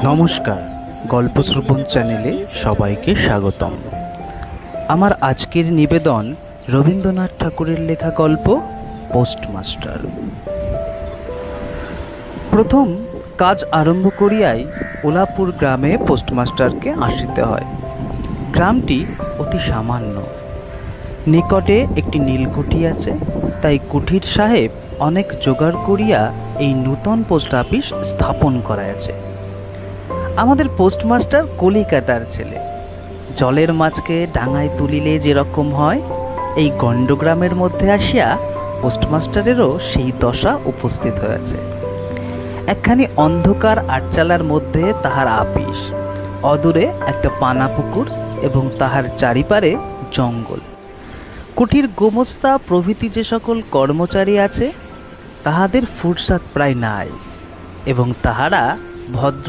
নমস্কার, গল্প শ্রবণ চ্যানেলে সবাইকে স্বাগতম। আমার আজকের নিবেদন রবীন্দ্রনাথ ঠাকুরের লেখা গল্প পোস্টমাস্টার। প্রথম কাজ আরম্ভ করিয়াই ওলাপুর গ্রামে পোস্টমাস্টারকে আসিতে হয়। গ্রামটি অতি সামান্য, নিকটে একটি নীলকুঠি আছে, তাই কুঠির সাহেব অনেক জোগাড় করিয়া এই নূতন পোস্ট অফিস স্থাপন করাইয়াছে। আমাদের পোস্টমাস্টার কলিকাতার ছেলে। জলের মাছকে ডাঙায় তুলিলে যেরকম হয়, এই গণ্ডগ্রামের মধ্যে আসিয়া পোস্টমাস্টারেরও সেই দশা উপস্থিত হয়েছে। একখানি অন্ধকার আটচালার মধ্যে তাহার আপিস, অদূরে একটা পানা পুকুর এবং তাহার চারিপারে জঙ্গল। কুঠির গোমস্তা প্রভৃতি যে সকল কর্মচারী আছে, তাহাদের ফুরসাদ প্রায় নাই এবং তাহারা ভদ্র